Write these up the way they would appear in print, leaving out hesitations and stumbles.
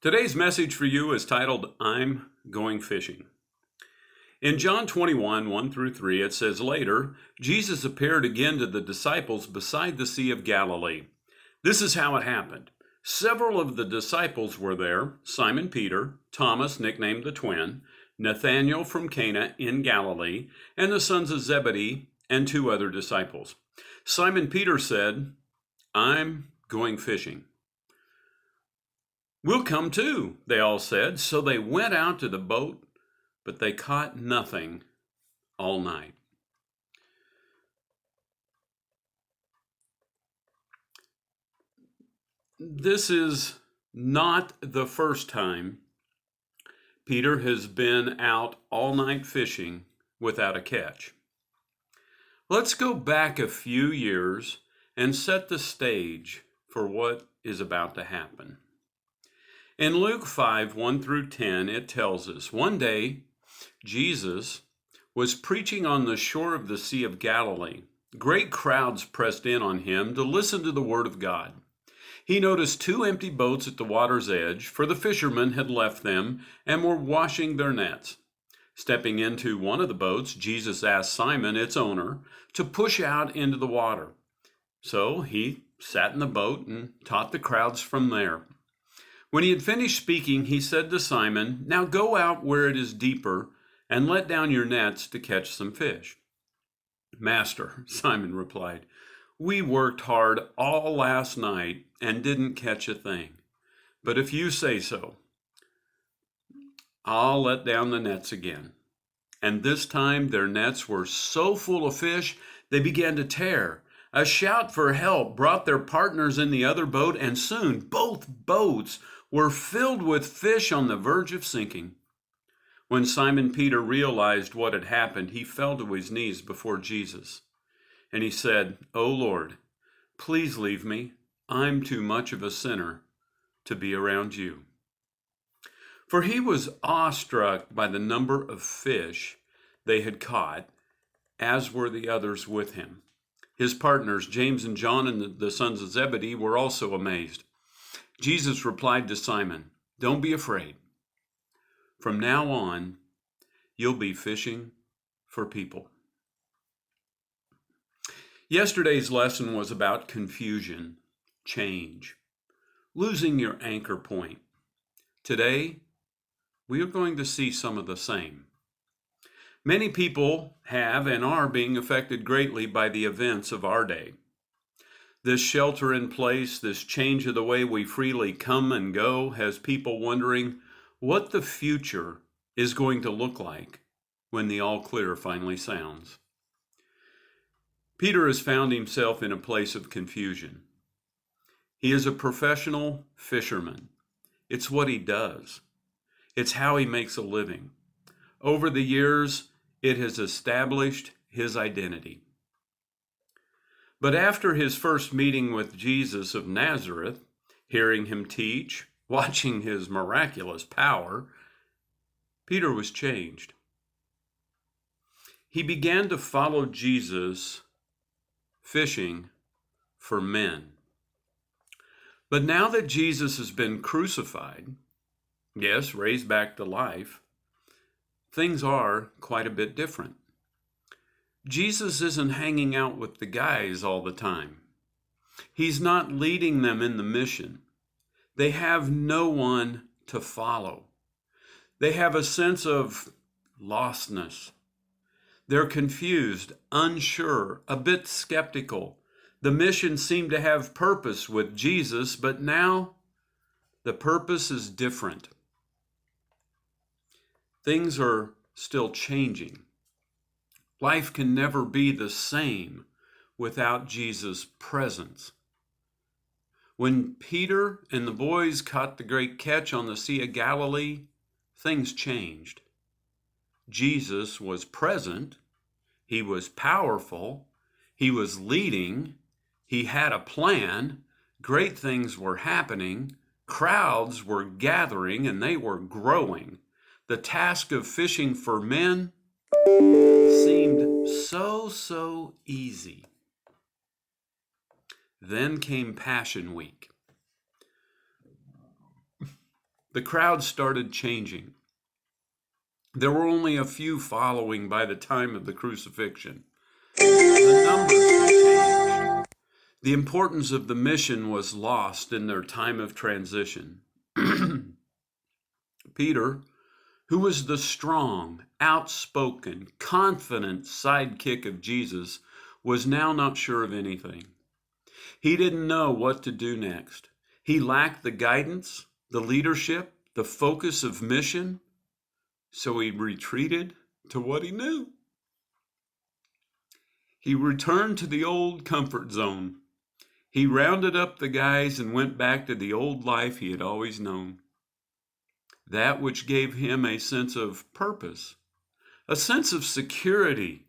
Today's message for you is titled, I'm Going Fishing. In John 21, 1 through 3, it says, Later, Jesus appeared again to the disciples beside the Sea of Galilee. This is how it happened. Several of the disciples were there, Simon Peter, Thomas, nicknamed the twin, Nathanael from Cana in Galilee, and the sons of Zebedee, and two other disciples. Simon Peter said, I'm going fishing. We'll come too, they all said. So they went out to the boat, but they caught nothing all night. This is not the first time Peter has been out all night fishing without a catch. Let's go back a few years and set the stage for what is about to happen. In Luke 5, 1 through 10, it tells us, one day Jesus was preaching on the shore of the Sea of Galilee. Great crowds pressed in on him to listen to the word of God. He noticed two empty boats at the water's edge, for the fishermen had left them and were washing their nets. Stepping into one of the boats, Jesus asked Simon, its owner, to push out into the water. So he sat in the boat and taught the crowds from there. When he had finished speaking, he said to Simon, Now go out where it is deeper and let down your nets to catch some fish. Master, Simon replied, we worked hard all last night and didn't catch a thing. But if you say so, I'll let down the nets again. And this time their nets were so full of fish, they began to tear. A shout for help brought their partners in the other boat, and soon both boats were filled with fish on the verge of sinking. When Simon Peter realized what had happened, he fell to his knees before Jesus. And he said, O Lord, please leave me. I'm too much of a sinner to be around you. For he was awestruck by the number of fish they had caught, as were the others with him. His partners, James and John and the sons of Zebedee, were also amazed. Jesus replied to Simon, Don't be afraid. From now on, you'll be fishing for people. Yesterday's lesson was about confusion, change, losing your anchor point. Today, we are going to see some of the same. Many people have and are being affected greatly by the events of our day. This shelter in place, this change of the way we freely come and go, has people wondering what the future is going to look like when the all clear finally sounds. Peter has found himself in a place of confusion. He is a professional fisherman. It's what he does. It's how he makes a living. Over the years, it has established his identity. But after his first meeting with Jesus of Nazareth, hearing him teach, watching his miraculous power, Peter was changed. He began to follow Jesus fishing for men. But now that Jesus has been crucified, yes, raised back to life, things are quite a bit different. Jesus isn't hanging out with the guys all the time. He's not leading them in the mission. They have no one to follow. They have a sense of lostness. They're confused, unsure, a bit skeptical. The mission seemed to have purpose with Jesus, but now the purpose is different. Things are still changing. Life can never be the same without Jesus' presence. When Peter and the boys caught the great catch on the Sea of Galilee, things changed. Jesus was present. He was powerful. He was leading. He had a plan. Great things were happening. Crowds were gathering and they were growing. The task of fishing for men seemed so easy. Then came Passion Week. the crowd started changing. There were only a few following by the time of the crucifixion. The numbers had changed. The importance of the mission was lost in their time of transition. Peter, who was the strong, outspoken, confident sidekick of Jesus, was now not sure of anything. He didn't know what to do next. He lacked the guidance, the leadership, the focus of mission, so he retreated to what he knew. He returned to the old comfort zone. He rounded up the guys and went back to the old life he had always known. That which gave him a sense of purpose, a sense of security.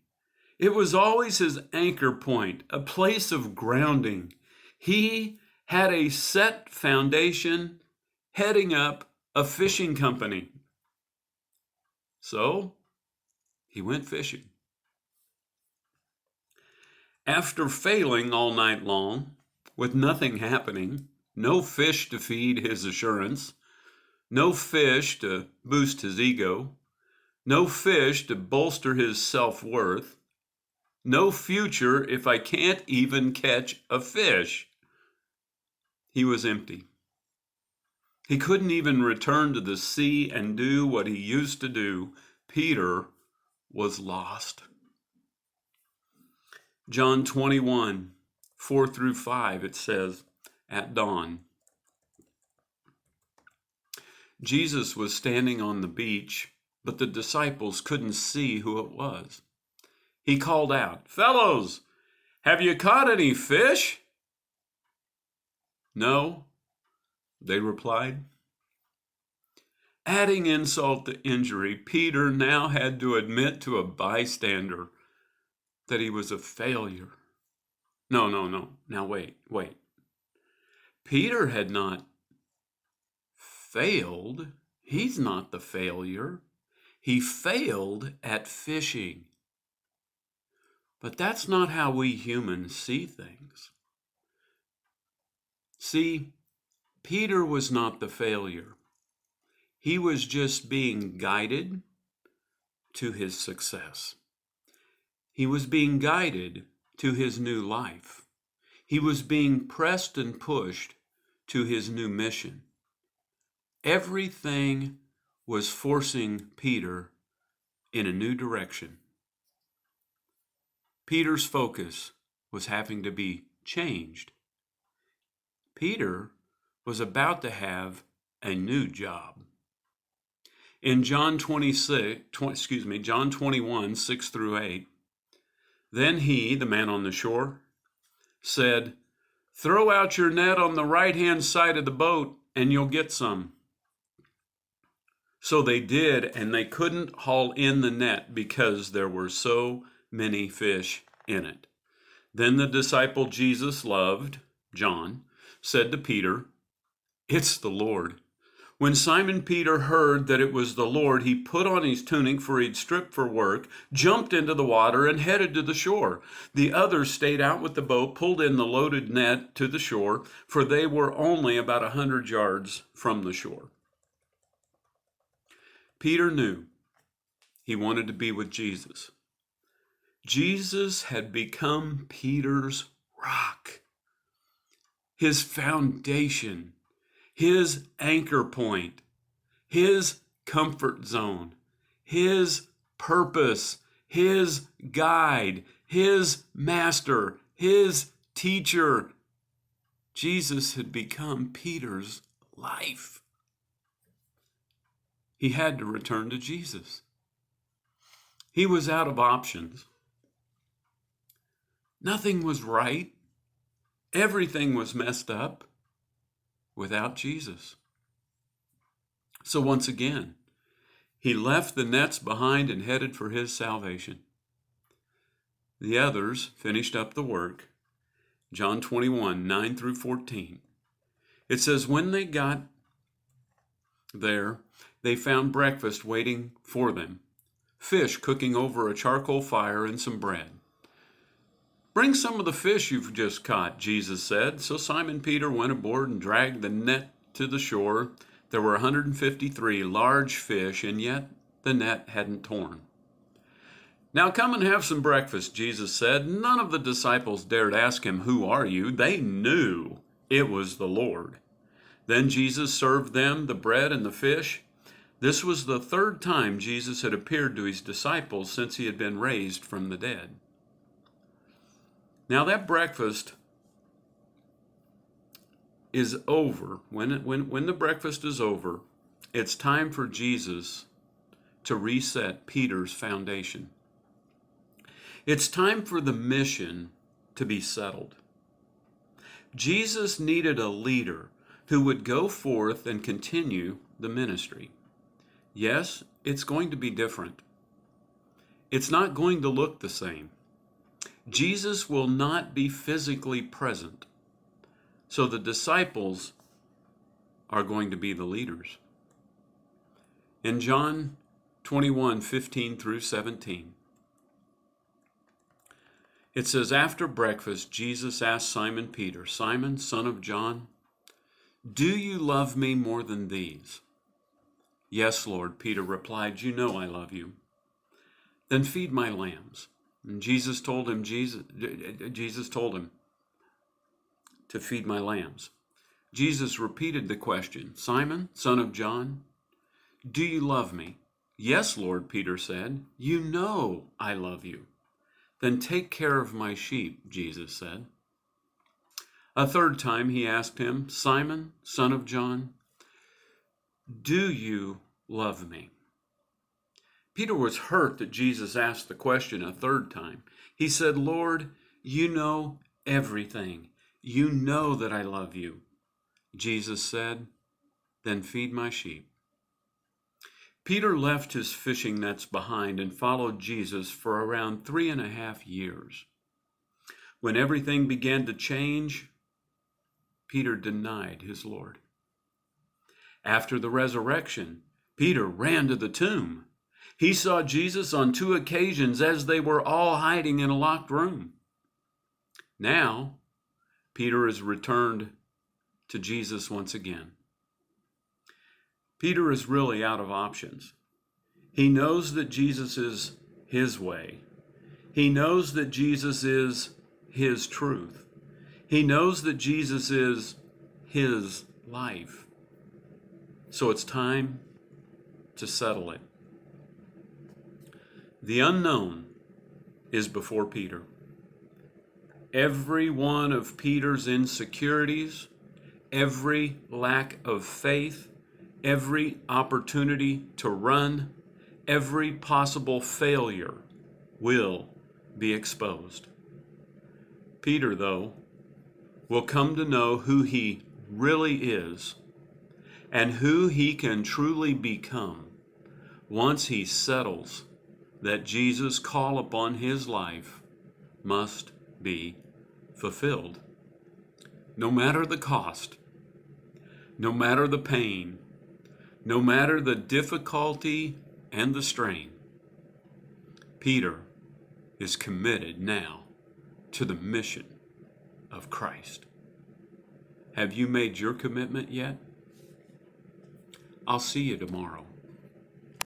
It was always his anchor point, a place of grounding. He had a set foundation heading up a fishing company. So he went fishing. After failing all night long, with nothing happening, no fish to feed his assurance, no fish to boost his ego, no fish to bolster his self-worth, no future if I can't even catch a fish. He was empty. He couldn't even return to the sea and do what he used to do. Peter was lost. John 21, 4 through 5, it says, at dawn, Jesus was standing on the beach, but the disciples couldn't see who it was. He called out, "Fellows, have you caught any fish?" "No," they replied. Adding insult to injury, Peter now had to admit to a bystander that he was a failure. No. Now wait. Peter had not failed. He's not the failure. He failed at fishing. But that's not how we humans see things. See, Peter was not the failure. He was just being guided to his success. He was being guided to his new life. He was being pressed and pushed to his new mission. Everything was forcing Peter in a new direction. Peter's focus was having to be changed. Peter was about to have a new job. In John 21, 6 through 8, then he, the man on the shore, said, "Throw out your net on the right-hand side of the boat and you'll get some." So they did, and they couldn't haul in the net because there were so many fish in it. Then the disciple Jesus loved, John, said to Peter, "It's the Lord." When Simon Peter heard that it was the Lord, he put on his tunic, for he'd stripped for work, jumped into the water, and headed to the shore. The others stayed out with the boat, pulled in the loaded net to the shore, for they were only about 100 yards from the shore. Peter knew he wanted to be with Jesus. Jesus had become Peter's rock, his foundation, his anchor point, his comfort zone, his purpose, his guide, his master, his teacher. Jesus had become Peter's life. He had to return to Jesus. He was out of options. Nothing was right. Everything was messed up without Jesus. So once again, he left the nets behind and headed for his salvation. The others finished up the work. John 21, 9 through 14. It says, when they got there, they found breakfast waiting for them, fish cooking over a charcoal fire and some bread. "Bring some of the fish you've just caught," Jesus said. So Simon Peter went aboard and dragged the net to the shore. There were 153 large fish, and yet the net hadn't torn. "Now come and have some breakfast," Jesus said. None of the disciples dared ask him, "Who are you?" They knew it was the Lord. Then Jesus served them the bread and the fish. This was the third time Jesus had appeared to his disciples since he had been raised from the dead. Now that breakfast is over. When the breakfast is over, it's time for Jesus to reset Peter's foundation. It's time for the mission to be settled. Jesus needed a leader who would go forth and continue the ministry. Yes, it's going to be different. It's not going to look the same. Jesus will not be physically present. So the disciples are going to be the leaders. In John 21:15 through 17, it says, "After breakfast, Jesus asked Simon Peter, 'Simon, son of John, do you love me more than these?' 'Yes, Lord,' Peter replied, 'you know I love you.' 'Then feed my lambs.' And Jesus told him to feed my lambs. Jesus repeated the question, 'Simon, son of John, do you love me?' 'Yes, Lord,' Peter said, 'you know I love you.' 'Then take care of my sheep,' Jesus said. A third time he asked him, 'Simon, son of John, do you love me?' Peter was hurt that Jesus asked the question a third time. He said, 'Lord, you know everything. You know that I love you.' Jesus said, 'Then feed my sheep.' Peter left his fishing nets behind and followed Jesus for around 3.5 years. When everything began to change, Peter denied his Lord. After the resurrection, Peter ran to the tomb. He saw Jesus on 2 occasions as they were all hiding in a locked room. Now, Peter is returned to Jesus once again. Peter is really out of options. He knows that Jesus is his way. He knows that Jesus is his truth. He knows that Jesus is his life. So it's time to settle it. The unknown is before Peter. Every one of Peter's insecurities, every lack of faith, every opportunity to run, every possible failure will be exposed. Peter, though, will come to know who he really is and who he can truly become once he settles that Jesus' call upon his life must be fulfilled. No matter the cost, no matter the pain, no matter the difficulty and the strain, Peter is committed now to the mission of Christ. Have you made your commitment yet? I'll see you tomorrow.